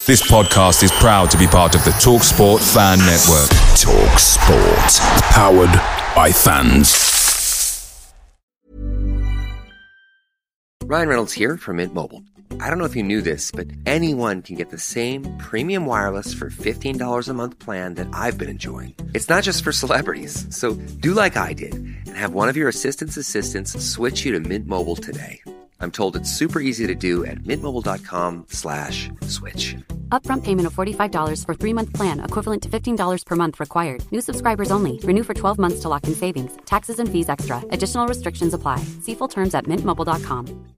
This podcast is proud to be part of the TalkSport Fan Network. TalkSport. Powered by fans. Ryan Reynolds here from Mint Mobile. I don't know if you knew this, but anyone can get the same premium wireless for $15 a month plan that I've been enjoying. It's not just for celebrities. So do like I did and have one of your assistants switch you to Mint Mobile today. I'm told it's super easy to do at mintmobile.com/switch. Upfront payment of $45 for 3-month plan, equivalent to $15 per month required. New subscribers only. Renew for 12 months to lock in savings. Taxes and fees extra. Additional restrictions apply. See full terms at mintmobile.com.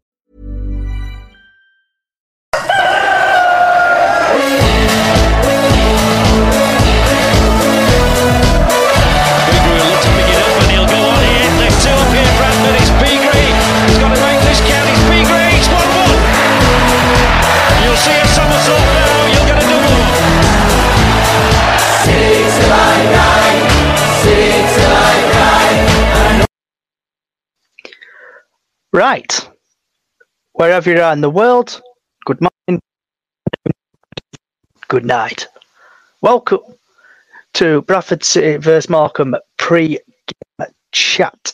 Right, wherever you are in the world, good morning, good night. Welcome to Bradford City vs Morecambe pre-game chat,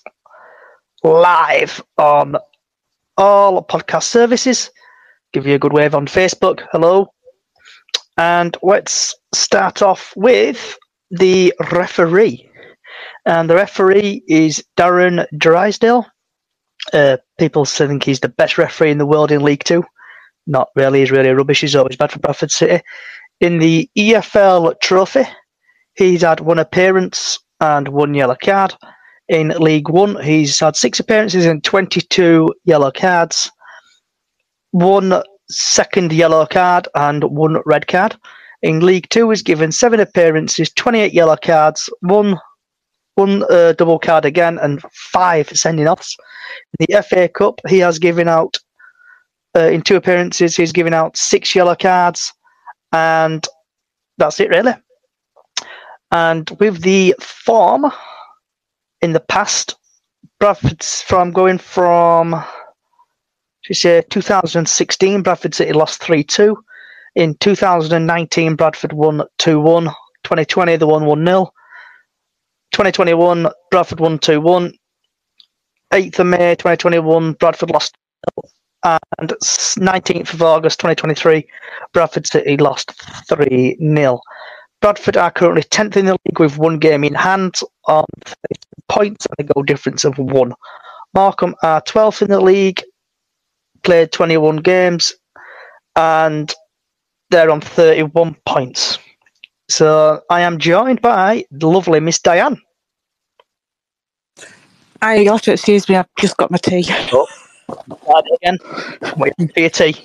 live on all podcast services. Give you a good wave on Facebook, hello. And let's start off with the referee. And the referee is Darren Drysdale. People think he's the best referee in the world in League Two. Not really, he's really rubbish. He's always bad for Bradford City. In the EFL Trophy, he's had 1 appearance and 1 yellow card. In League One, he's had 6 appearances and 22 yellow cards. 1 second yellow card and 1 red card. In League Two, he's given 7 appearances, 28 yellow cards, one double card again, and 5 sending offs. In the FA Cup, he has given out, in 2 appearances, he's given out 6 yellow cards, and that's it, really. And with the form in the past, Bradford's from 2016, Bradford City lost 3-2. In 2019, Bradford won 2-1. 2020, they won 1-0. 2021, Bradford won 2-1. 8th of May 2021, Bradford lost 0. And 19th of August 2023, Bradford City lost 3-0. Bradford are currently 10th in the league with 1 game in hand on 30 points and a goal difference of 1. Morecambe are 12th in the league, played 21 games, and they're on 31 points. So I am joined by the lovely Miss Diane. You'll have to excuse me, I've just got my tea. Oh, again. Waiting for your tea.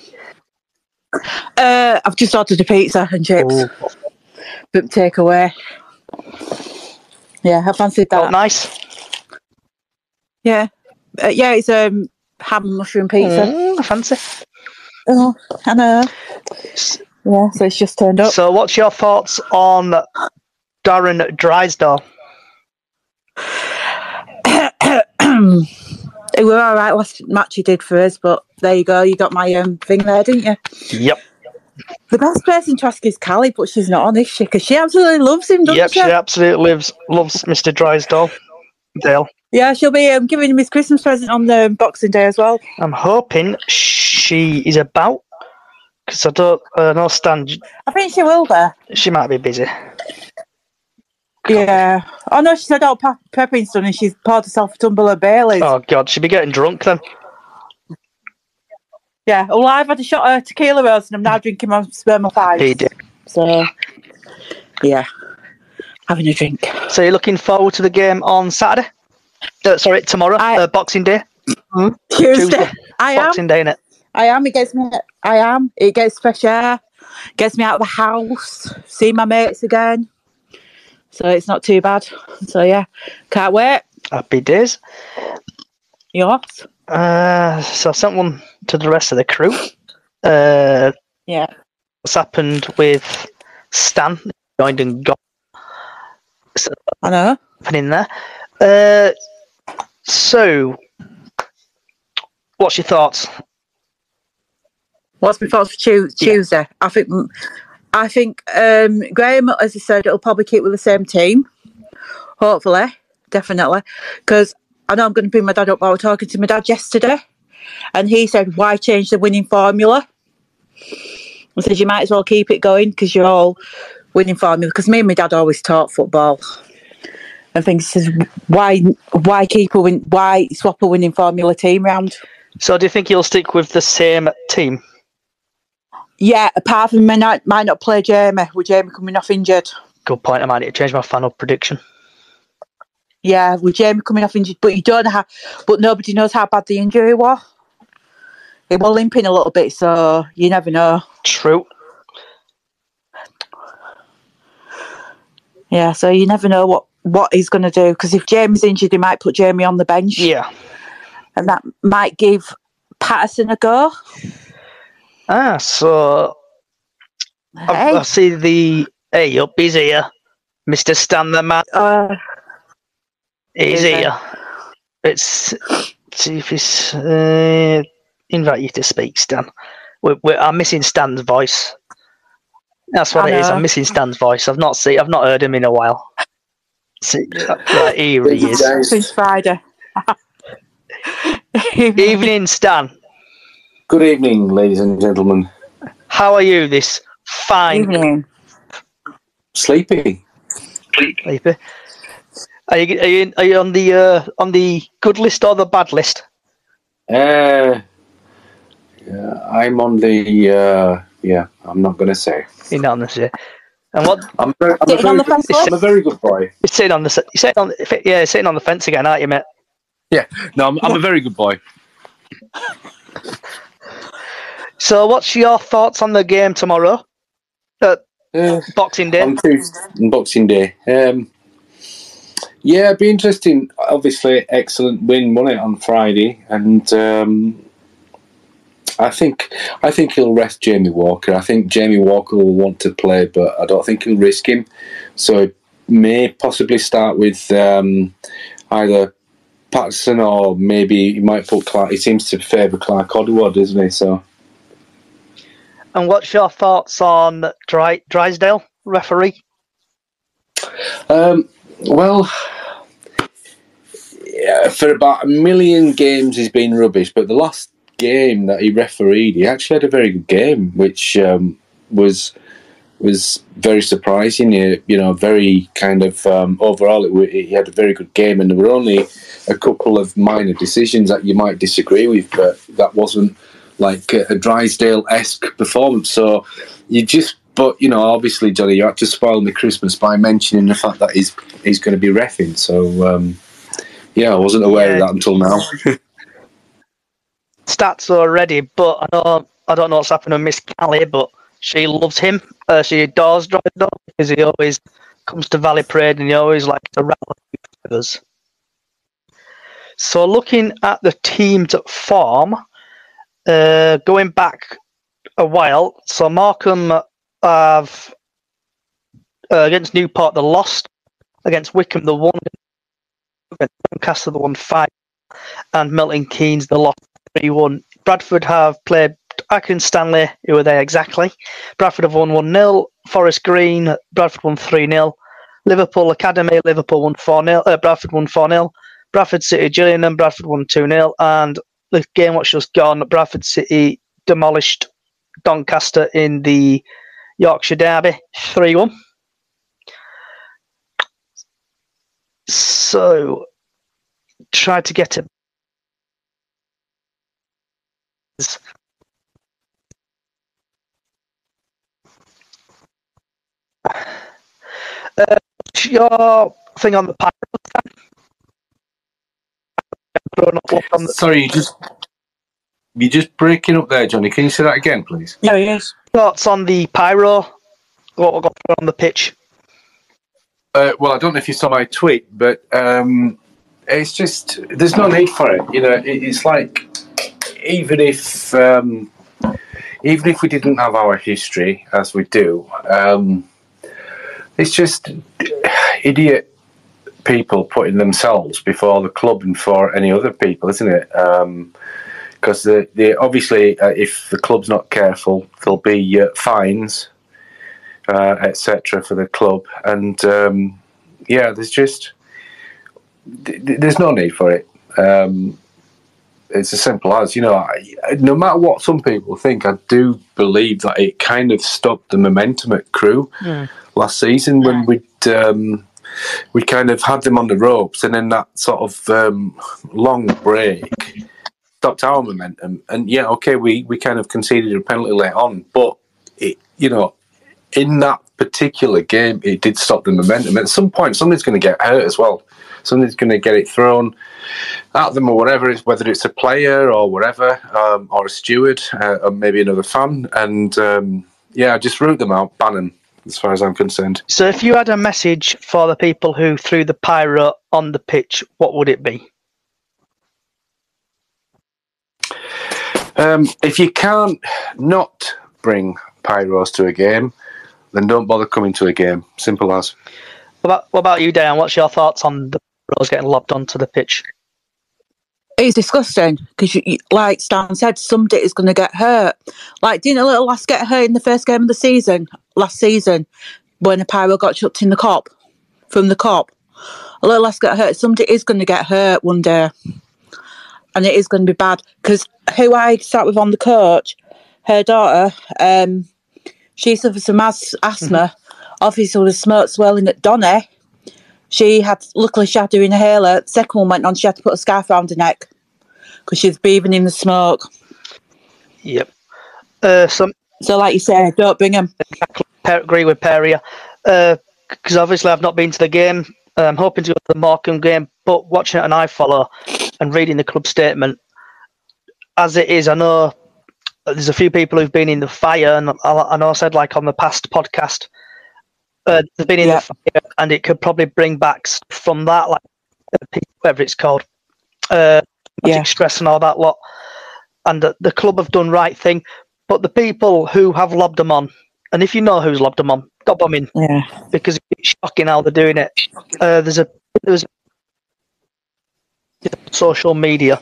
I've just ordered a pizza and chips. Oh. But takeaway. Yeah, I fancied that. Oh, nice. Yeah. It's ham and mushroom pizza. Fancy. Oh, I know. Yeah, so it's just turned up. So what's your thoughts on Darren Drysdale? It was all right last match he did for us, but there you go. You got my thing there, didn't you? Yep. The best person to ask is Callie, but she's not on, is she? Because she absolutely loves him, doesn't she? Yep, she absolutely loves Mr. Drysdale. Dale. Yeah, she'll be giving him his Christmas present on the Boxing Day as well. I'm hoping she is about, because I don't know Stan. I think she will be. She might be busy. Yeah. Oh no, she said, Pepping's done and she's poured herself a tumbler of Baileys. Oh God, she'd be getting drunk then. Yeah, well, I've had a shot of tequila rose and I'm now drinking my sperma 5. He did. So, yeah, having a drink. So you're looking forward to the game on Saturday? Tomorrow, Boxing Day? Tuesday. I am. Boxing Day, innit? I am. It gets fresh air, gets me out of the house, see my mates again. So it's not too bad. So yeah, can't wait. Happy days. Yours? So I sent one to the rest of the crew. Yeah. What's happened with Stan? Joined and gone. So, I know. In there. So, what's your thoughts? What's my thoughts for Tuesday? I think Graham, as I said, it'll probably keep with the same team. Hopefully, definitely, because I know I'm going to bring my dad up. I was talking to my dad yesterday, and he said, "Why change the winning formula?" I said, "You might as well keep it going because you're all winning formula." Because me and my dad always talk football, and things. He says, "Why why swap a winning formula team round?" So do you think he'll stick with the same team? Yeah, apart from might not play Jamie, with Jamie coming off injured. Good point. I might need to change my final prediction. Yeah, with Jamie coming off injured, but you don't know how. But nobody knows how bad the injury was. It was limping a little bit, so you never know. True. Yeah, so you never know what he's going to do, because if Jamie's injured, he might put Jamie on the bench. Yeah. And that might give Patterson a go. So Hey. I see the up. He's here, Mr. Stan the Man. He's here. Let's see if he's invite you to speak, Stan. I'm missing Stan's voice. That's what it is. I'm missing Stan's voice. I've not heard him in a while. See, right, here he is. Since Friday. Evening, Stan. Good evening, ladies and gentlemen. How are you this fine evening? Sleepy. Sleepy. Are you on the good list or the bad list? Yeah, I'm on the. I'm not going to say. You're not on the say. And what? I'm a very good boy. You're sitting on the fence again, aren't you, mate? Yeah. No, I'm a very good boy. So, what's your thoughts on the game tomorrow? Boxing Day. On Boxing Day. Yeah, it'd be interesting. Obviously, excellent win, won it on Friday, and I think he'll rest Jamie Walker. I think Jamie Walker will want to play, but I don't think he'll risk him. So he may possibly start with either Patterson or maybe he might put Clark. He seems to favour Clark Odward, doesn't he? So. And what's your thoughts on Drysdale, referee? Well, yeah, for about 1 million games he's been rubbish, but the last game that he refereed, he actually had a very good game, which was very surprising. You know, very kind of overall, he had a very good game, and there were only a couple of minor decisions that you might disagree with, but that wasn't like a Drysdale-esque performance. So but you know, obviously, Johnny, you had to spoil my Christmas by mentioning the fact that he's going to be reffing. So I wasn't aware of that until now. Stats already, but I don't know what's happened to Miss Callie, but she loves him. She adores Drysdale because he always comes to Valley Parade and he always likes to rattle with us. So looking at the team's form, going back a while, so Morecambe have against Newport they lost, against Wickham they won, against Doncaster they won 5, and Milton Keynes they lost 3-1. Bradford have played Accrington Stanley, who were there exactly. Bradford have won 1-0. Forest Green, Bradford won 3-0. Liverpool Academy, Liverpool won 4-0. Bradford won 4-0. Bradford City Gillingham, Bradford won 2-0. And the game which just gone, Bradford City demolished Doncaster in the Yorkshire Derby 3-1. So, try to get it. Your thing on the Pyro? Sorry, you're just breaking up there, Johnny. Can you say that again, please? Yeah, yes. Thoughts on the Pyro? What we got on the pitch? Well, I don't know if you saw my tweet, but it's just there's no need for it. You know, it's like even if we didn't have our history as we do, it's just idiot people putting themselves before the club and for any other people, isn't it? because they obviously, if the club's not careful, there'll be fines, etc. for the club, and there's no need for it. It's as simple as, no matter what some people think, I do believe that it kind of stopped the momentum at Crewe last season when we kind of had them on the ropes, and then that sort of long break stopped our momentum. And we kind of conceded a penalty late on, but in that particular game, it did stop the momentum. At some point, somebody's going to get hurt as well. Somebody's going to get it thrown at them or whatever, whether it's a player or whatever, or a steward, or maybe another fan. And just root them out, ban them, as far as I'm concerned. So if you had a message for the people who threw the pyro on the pitch, what would it be? If you can't not bring pyros to a game, then don't bother coming to a game. Simple as. What about you, Dan? What's your thoughts on the pyros getting lobbed onto the pitch? It's disgusting because, like Stan said, somebody is going to get hurt. Like, didn't a little lass get hurt in the first game of the season, last season, when a pyro got chucked in the cop, from the cop? A little lass got hurt. Somebody is going to get hurt one day. And it is going to be bad. Because who I sat with on the coach, her daughter, she suffered some asthma. Obviously, with smoke swelling at Donny. Luckily she had her inhaler. The second one went on, she had to put a scarf around her neck because she was breathing in the smoke. Yep. So like you said, don't bring them. Agree with Peria. Because obviously I've not been to the game. I'm hoping to go to the Morecambe game, but watching it on iFollow and reading the club statement, as it is, I know there's a few people who've been in the fire, and I know I said, like, on the past podcast, they've been in the fire, and it could probably bring back from that, like, whatever it's called, stress and all that lot. And the club have done right thing, but the people who have lobbed them on, and if you know who's lobbed them on, stop them in, because it's shocking how they're doing it. There's social media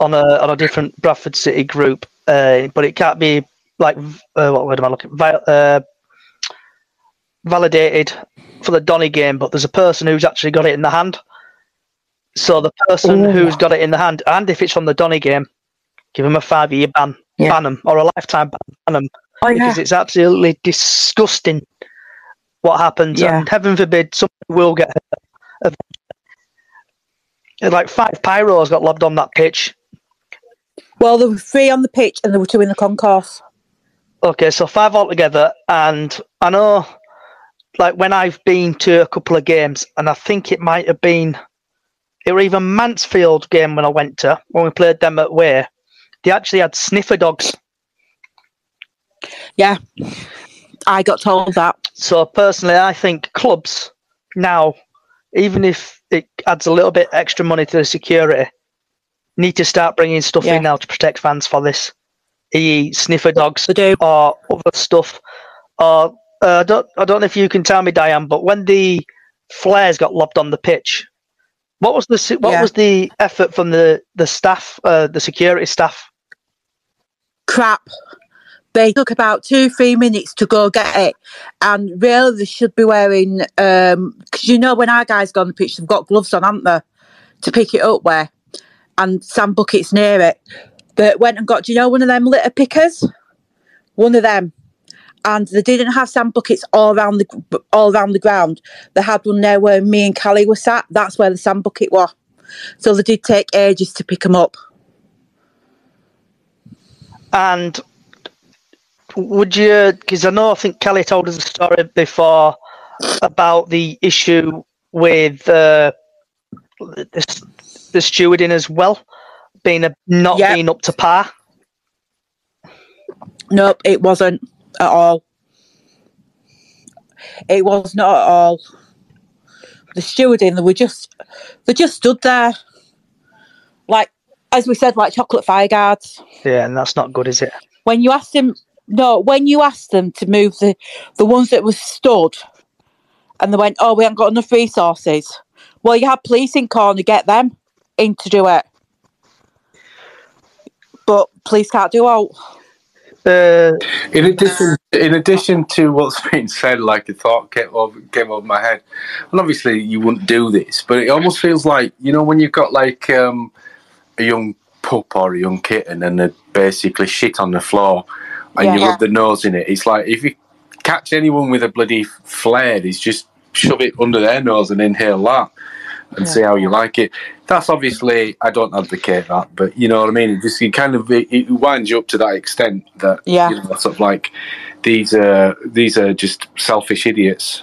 on a different Bradford City group, but it can't be like what word am I looking? Validated for the Donny game, but there's a person who's actually got it in the hand. So the person who's got it in the hand, and if it's from the Donny game, give him a 5-year ban, ban them, or a lifetime ban them, because it's absolutely disgusting what happens, and heaven forbid somebody will get hurt. Like 5 pyros got lobbed on that pitch. Well, there were 3 on the pitch and there were 2 in the concourse. Okay, so 5 altogether, and I know, like, when I've been to a couple of games, and I think it might have been, it were even Mansfield game when I went to, when we played them at Way, they actually had sniffer dogs. Yeah, I got told that. So personally, I think clubs now, even if it adds a little bit extra money to the security, need to start bringing stuff in now to protect fans for this. Sniffer dogs or other stuff. Or I don't know if you can tell me, Diane, but when the flares got lobbed on the pitch, what was the effort from the staff, the security staff? Crap. They took about 2-3 minutes to go get it, and really they should be wearing, because when our guys go on the pitch, they've got gloves on, haven't they, to pick it up with, and sand buckets near it. But went and got, one of them litter pickers, one of them, and they didn't have sand buckets all around the ground. They had one there where me and Callie were sat. That's where the sand bucket was. So they did take ages to pick them up. And would you, because I think Kelly told us a story before about the issue with the stewarding as well, being being up to par. Nope, it wasn't at all. It was not at all. The stewarding, they just stood there, like, as we said, like chocolate fire guards. Yeah, and that's not good, is it? When you asked them to move the ones that were stood, and they went, "Oh, we haven't got enough resources." Well, you had police in corner, get them in to do it. but police can't do out. In addition to what's been said, like a thought came over my head, and obviously you wouldn't do this, but it almost feels like, you know, when you've got like a young pup or a young kitten and they basically shit on the floor and you rub the nose in it. It's like if you catch anyone with a bloody flare, it's just shove it under their nose and inhale that and see how you like it. That's obviously, I don't advocate that, but you know what I mean. It winds you up to that extent that you know, sort of like these are just selfish idiots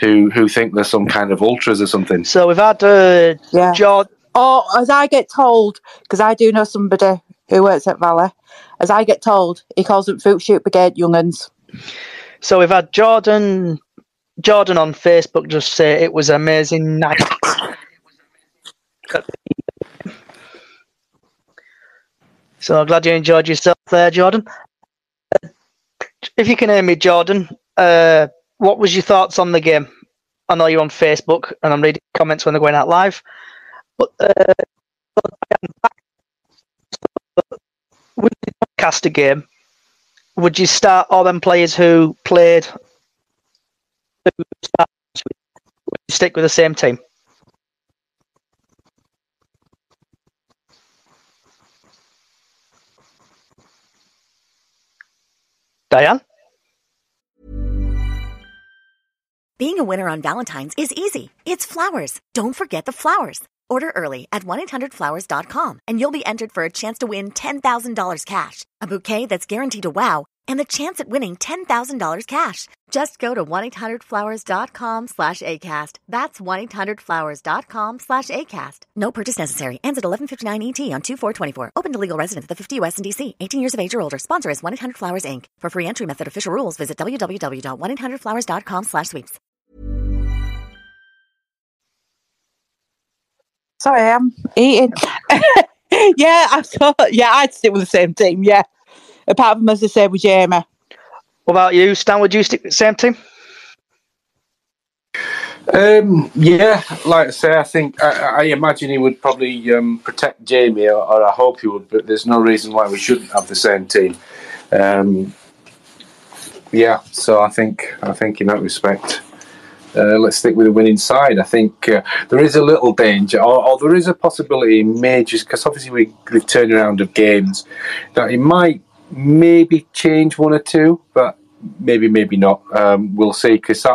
who think they're some kind of ultras or something. So we've had George. Or as I get told, because I do know somebody who works at Valley, as I get told, he calls them Fruit Shoot Brigade young'uns. So we've had Jordan on Facebook just say it was an amazing night. So I'm glad you enjoyed yourself there, Jordan. If you can hear me, Jordan, what was your thoughts on the game? I know you're on Facebook and I'm reading comments when they're going out live. But with the Doncaster game, would you start all them players who played? Would you stick with the same team? Diane? Being a winner on Valentine's is easy. It's flowers. Don't forget the flowers. Order early at 1-800-Flowers.com and you'll be entered for a chance to win $10,000 cash, a bouquet that's guaranteed to wow, and the chance at winning $10,000 cash. Just go to 1-800-Flowers.com/ACAST. That's 1-800-Flowers.com/ACAST. No purchase necessary. Ends at 11:59 ET on 2/4/24. Open to legal residents of the 50 U.S. and D.C. 18 years of age or older. Sponsor is 1-800-Flowers, Inc. For free entry method, official rules, visit www.1800flowers.com/sweeps. Sorry, I'm eating. I thought, I'd stick with the same team, apart from, as I said, with Jamie. What about you, Stan? Would you stick with the same team? Like I say, I think I imagine he would probably protect Jamie, or I hope he would. But there's no reason why we shouldn't have the same team. So I think in that respect, let's stick with the winning side. I think there is a little danger, or there is a possibility, just because obviously we've turned around of games, that it might maybe change one or two, but maybe not. We'll see, because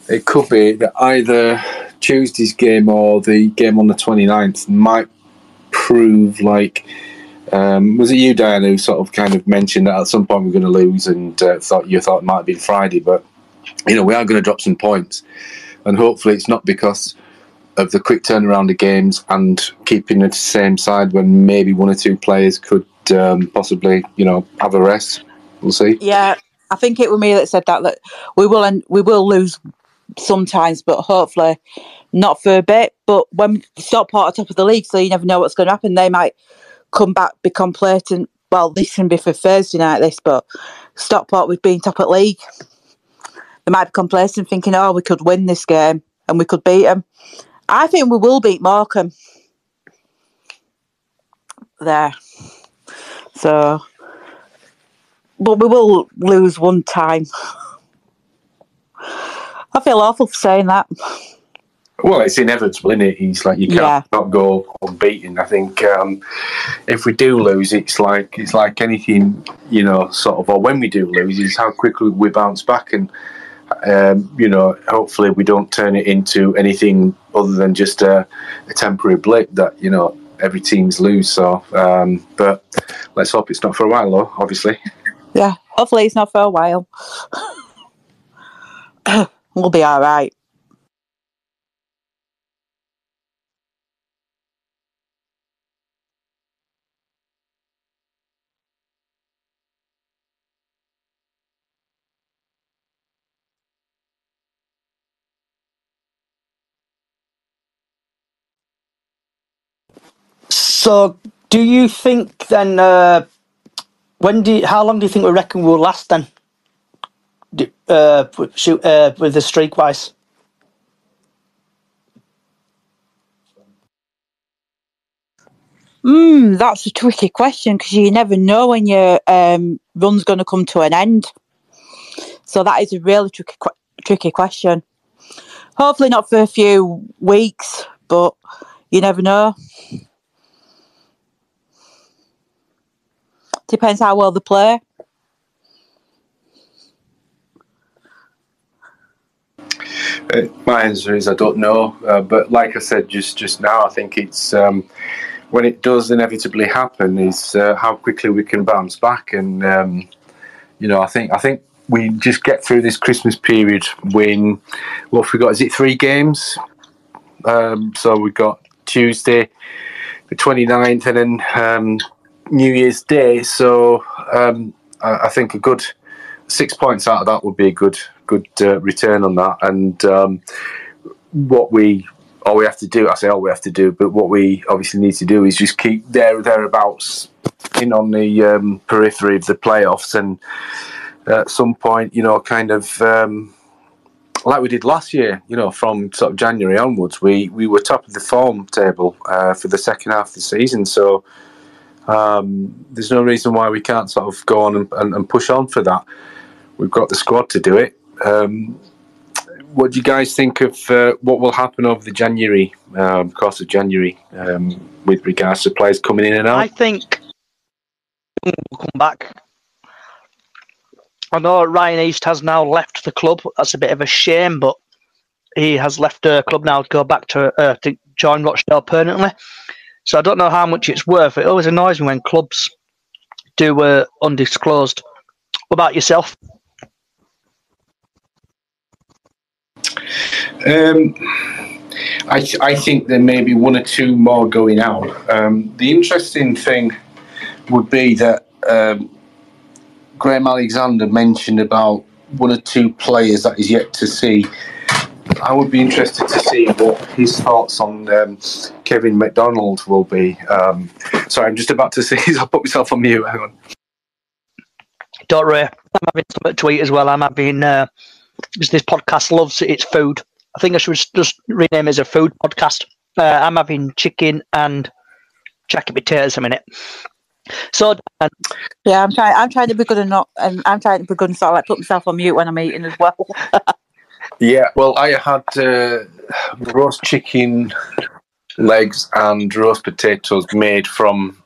it could be that either Tuesday's game or the game on the 29th might prove like, was it you, Diane, who sort of kind of mentioned that at some point we're going to lose, and thought it might have been Friday, but you know, we are going to drop some points, and hopefully it's not because of the quick turnaround of games and keeping the same side when maybe one or two players could possibly, you know, have a rest. We'll see. Yeah, I think it was me that said that we will lose sometimes, but hopefully not for a bit. But when Stockport are top of the league, so you never know what's going to happen. They might come back, be complacent. Well, this can be for Thursday night, but Stockport, with being top of the league, they might be complacent, thinking, oh, we could win this game and we could beat them. I think we will beat Morecambe there. So, but we will lose one time. I feel awful for saying that. Well, it's inevitable, isn't it? It's like you can't not go unbeaten. I think if we do lose, it's like anything, you know, sort of. Or when we do lose, is how quickly we bounce back, and you know, hopefully we don't turn it into anything other than just a temporary blip that, you know, every team's lose. So, but let's hope it's not for a while, though. Obviously. Yeah, hopefully it's not for a while. We'll be all right. So, do you think then? How long do you think we reckon we'll last then? With the streak wise. That's a tricky question because you never know when your run's going to come to an end. So that is a really tricky question. Hopefully not for a few weeks, but you never know. Depends how well they play. My answer is I don't know, but like I said just now, I think it's when it does inevitably happen is how quickly we can bounce back, and I think we just get through this Christmas period. When what have we got? Is it 3 games? So we've got Tuesday, the 29th, and then New Year's Day. So I think a good 6 points out of that would be a good return on that. And all we have to do, I say all we have to do, but what we obviously need to do is just keep thereabouts in on the periphery of the playoffs, and at some point, kind of like we did last year, from sort of January onwards, we were top of the form table for the second half of the season. So there's no reason why we can't sort of go on and push on for that. We've got the squad to do it. What do you guys think of what will happen over the course of January, with regards to players coming in and out? I think we'll come back. I know Ryan East has now left the club. That's a bit of a shame, but he has left the club now to go back to join Rochdale permanently. So I don't know how much it's worth. It always annoys me when clubs do undisclosed. What about yourself? I think there may be 1 or 2 more going out. The interesting thing would be that Graham Alexander mentioned about 1 or 2 players that he's yet to see. I would be interested to see what his thoughts on Kevin McDonald will be. Sorry, I'm just about to see. I'll put myself on mute. Hang on. Don't worry. I'm having something to eat as well. I'm having, because this podcast loves its food. I think I should just rename it as a food podcast. I'm having chicken and jacket potatoes a minute. So yeah, I'm trying to be good and not. I'm trying to be good and sort of like put myself on mute when I'm eating as well. Yeah, well, I had roast chicken legs and roast potatoes made from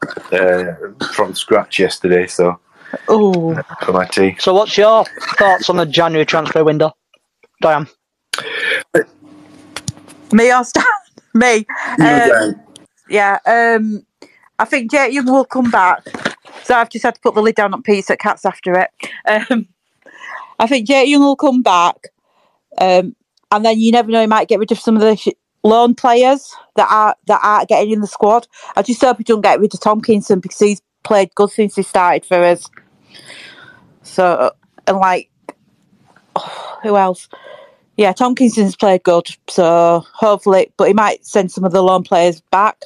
scratch yesterday. So, for my tea. So, what's your thoughts on the January transfer window, Diane? Me or Stan? Me. Yeah. I think Jake Young will come back. So I've just had to put the lid down on pizza cats after it. I think Jake Young will come back. And then you never know, he might get rid of some of the loan players that aren't getting in the squad. I just hope he don't get rid of Tomkinson because he's played good since he started for us. So, and who else? Yeah, Tomkinson's played good. So hopefully, but he might send some of the loan players back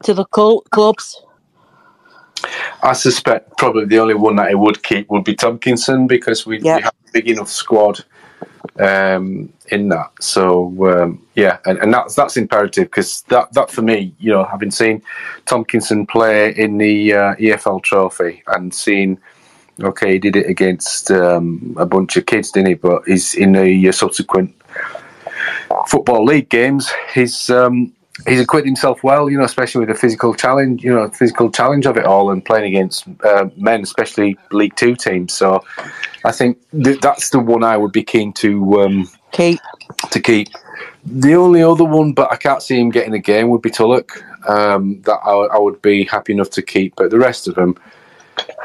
to the clubs. I suspect probably the only one that he would keep would be Tomkinson because we have a big enough squad in that. So and that's imperative because that for me, having seen Tomkinson play in the EFL Trophy and seeing, okay, he did it against a bunch of kids, didn't he? But he's in the subsequent Football League games. He's acquitted himself well, especially with the physical challenge of it all and playing against men, especially League 2 teams. So I think that's the one I would be keen to keep. The only other one, but I can't see him getting a game, would be Tulloch. That I would be happy enough to keep. But the rest of them,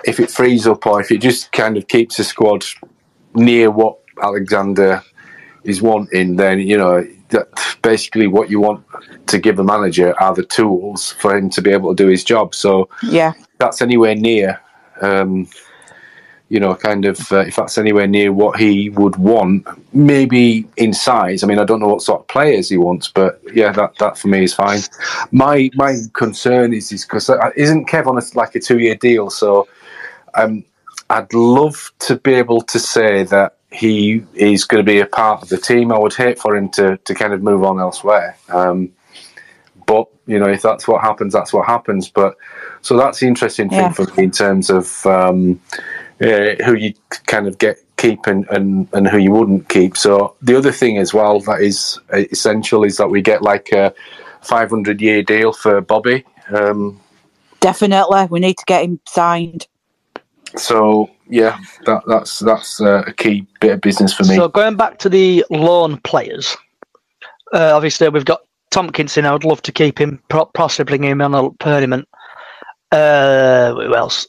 if it frees up or if it just kind of keeps the squad near what Alexander is wanting, then, that's basically what you want to give the manager are the tools for him to be able to do his job. So that's anywhere near, if that's anywhere near what he would want, maybe in size. I mean, I don't know what sort of players he wants, but yeah, that for me is fine. My concern is because isn't Kev on a 2-year deal? So I'd love to be able to say that he is going to be a part of the team. I would hate for him to kind of move on elsewhere. But, you know, if that's what happens, that's what happens. But so that's the interesting thing for me in terms of who you kind of keep and who you wouldn't keep. So the other thing as well that is essential is that we get like a 500-year deal for Bobby. Definitely, we need to get him signed. So yeah, that's a key bit of business for me. So going back to the loan players, obviously we've got Tompkinson. I would love to keep him, possibly bring him on a permanent. Who else?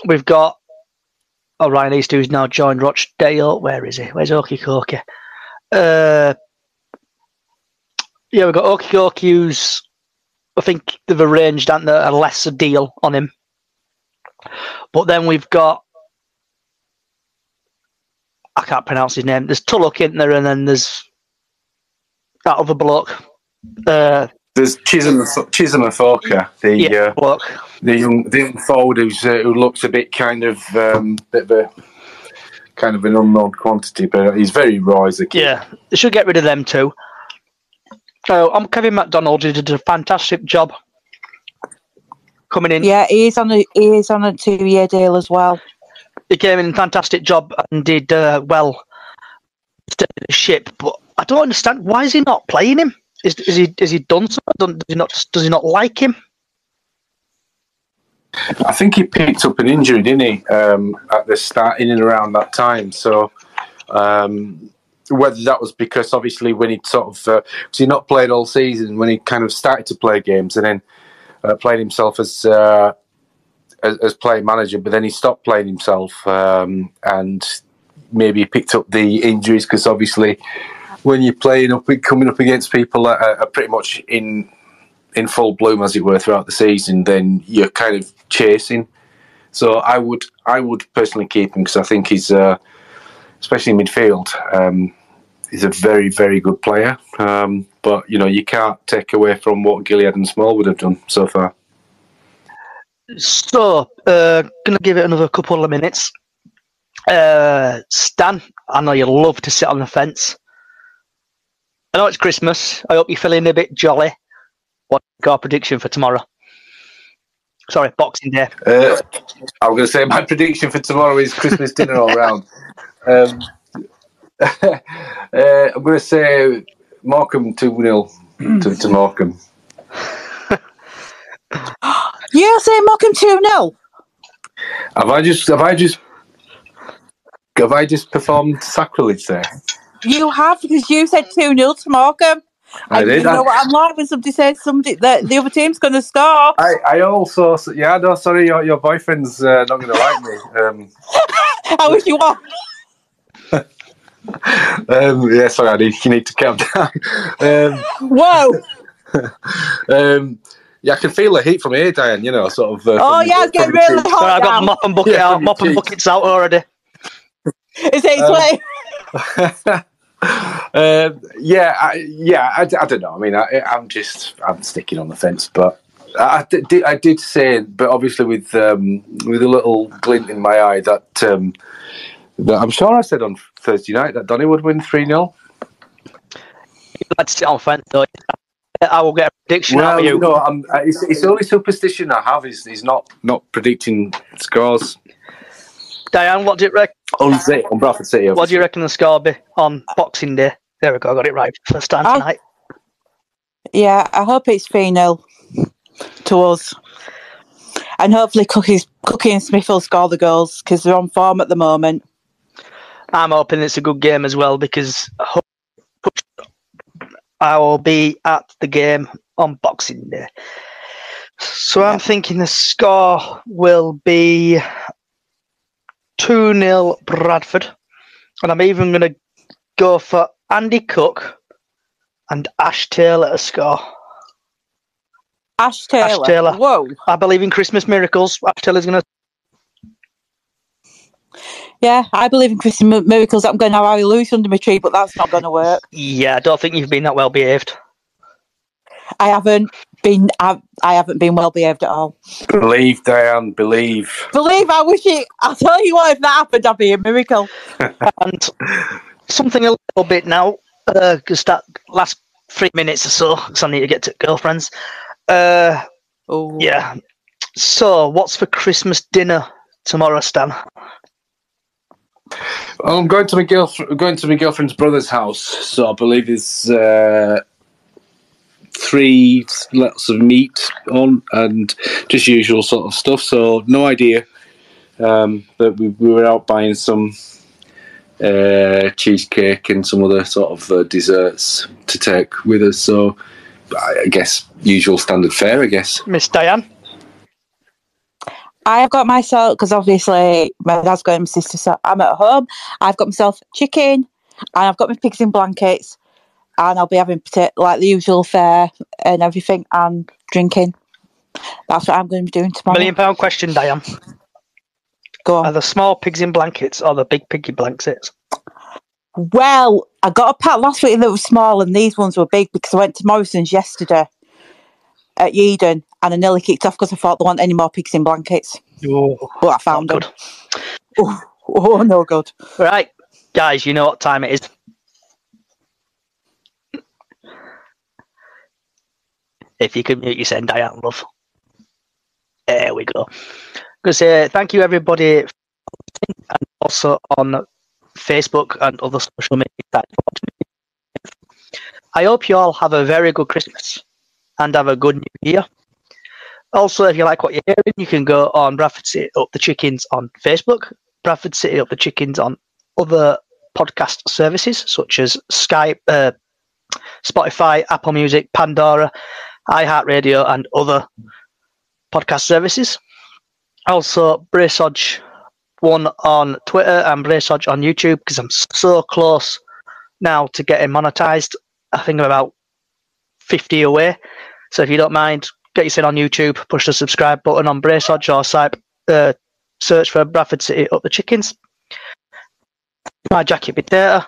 We've got Ryan East, who's now joined Rochdale. Where is he? Where's Okie Koki? We've got Okie Koki, who's, I think they've arranged a lesser deal on him. But then we've got, I can't pronounce his name. There's Tulloch in there, and then there's that other bloke. There's Chisholm Afoka, the young forward who looks a bit kind of bit of a kind of an unknown quantity, but he's very raw as a kid. Yeah, they should get rid of them too. I'm Kevin McDonald, who did a fantastic job coming in. Yeah, he is on a 2-year deal as well. He came in, fantastic job, and did well. Steady the ship, but I don't understand, why is he not playing him? Is he done something? Does he not like him? I think he picked up an injury, didn't he, at the start, in and around that time. So whether that was because obviously when he sort of because he not played all season, when he kind of started to play games and then played himself as playing manager, but then he stopped playing himself and maybe he picked up the injuries because obviously when you're coming up against people that are pretty much in full bloom, as it were, throughout the season, then you're kind of chasing. So I would personally keep him because I think he's, especially in midfield, he's a very, very good player. But, you know, you can't take away from what Gilead and Small would have done so far. So, going to give it another couple of minutes. Stan, I know you love to sit on the fence. I know it's Christmas. I hope you're feeling a bit jolly. What's your prediction for tomorrow? Sorry, Boxing Day. I'm going to say my prediction for tomorrow is Christmas dinner all round. I'm going to say Morecambe 2-0 to Morecambe. You say Morecambe 2-0? Have I just performed sacrilege there? You have, because you said 2-0 to Morecambe. I did. You know what I'm like when somebody says the other team's going to score. I also, sorry, your boyfriend's not going to like me. I wish you were. Yeah, sorry, Andy, you need to calm down. Whoa. Yeah, I can feel the heat from here, Diane, you know, sort of. It's getting really hot. Sorry, I've got the mop and bucket out. Mop and bucket's out already. Is it way? I don't know. I mean, I'm sticking on the fence, but I did say, but obviously with a little glint in my eye that I'm sure I said on Thursday night that Donny would win 3-0. Let's sit on the fence, though. I will get a prediction out of you. No, it's the only superstition I have is not predicting scores. Diane, what do you reckon? On Bradford City. What do you reckon the score will be on Boxing Day? There we go, I got it right first time tonight. Yeah, I hope it's 3-0 to us. And hopefully Cookie and Smith will score the goals because they're on form at the moment. I'm hoping it's a good game as well because I will be at the game on Boxing Day. So I'm thinking the score will be 2-0 Bradford. And I'm even going to go for Andy Cook and Ash Taylor to score. Ash Taylor? Ash Taylor. Whoa. I believe in Christmas miracles. Ash Taylor's going to... Yeah, I believe in Christmas miracles. I'm going to have Harry Lewis under my tree, but that's not going to work. Yeah, I don't think you've been that well behaved. I haven't been well behaved at all. Believe, Diane, believe. I wish it. I'll tell you what, if that happened, I'd be a miracle. And something a little bit now, because that last 3 minutes or so, because I need to get to girlfriends. Oh. Yeah. So, what's for Christmas dinner tomorrow, Stan? I'm going to my girlfriend's brother's house, so I believe there's 3 lots of meat on and just usual sort of stuff. So no idea, but we were out buying some cheesecake and some other sort of desserts to take with us. So I guess usual standard fare. I guess. Miss Diane. I've got myself, because obviously my dad's going with my sister, so I'm at home. I've got myself chicken, and I've got my pigs in blankets, and I'll be having like the usual fare and everything, and drinking. That's what I'm going to be doing tomorrow. £1 million question, Diane. Go on. Are the small pigs in blankets or the big piggy blankets? Well, I got a pack last week that was small, and these ones were big because I went to Morrison's yesterday at Yeadon, and I nearly kicked off because I thought there weren't any more pigs in blankets. Oh, but I found them. Good. Oh, no good. Right, guys, you know what time it is. If you could mute your send, Diane, love. There we go. Because thank you, everybody, for listening, and also on Facebook and other social media sites. I hope you all have a very good Christmas and have a good New Year. Also, if you like what you're hearing, you can go on Bradford City Up the Chickens on Facebook, Bradford City Up the Chickens on other podcast services such as Skype, Spotify, Apple Music, Pandora, iHeartRadio, and other podcast services. Also, Braceodge 1 on Twitter and Braceodge on YouTube, because I'm so close now to getting monetized. I think I'm about 50 away. So if you don't mind, get yourself on YouTube, push the subscribe button on Braceodge or search for Bradford City Up the Chickens. My Jackie Potato.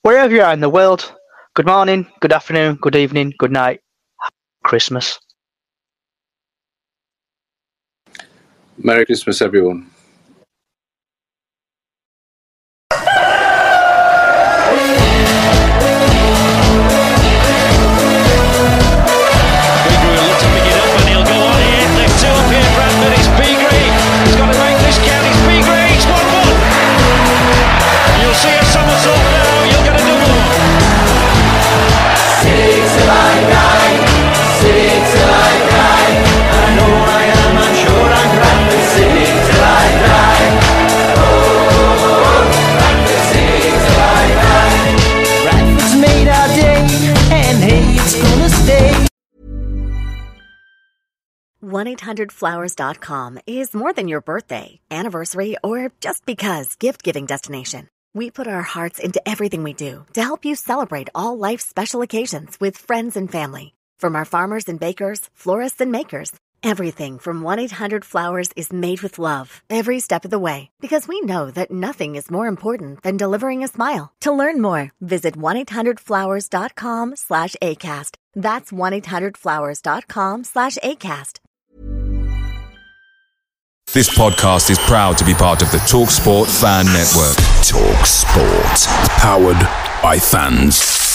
Wherever you are in the world, good morning, good afternoon, good evening, good night. Happy Christmas. Merry Christmas, everyone. $1-800-Flowers.com is more than your birthday, anniversary, or just because gift-giving destination. We put our hearts into everything we do to help you celebrate all life's special occasions with friends and family. From our farmers and bakers, florists and makers, everything from 1-800-Flowers is made with love every step of the way, because we know that nothing is more important than delivering a smile. To learn more, visit 1-800-Flowers.com/ACAST. That's 1-800-Flowers.com/ACAST. This podcast is proud to be part of the TalkSport Fan Network. TalkSport. Powered by fans.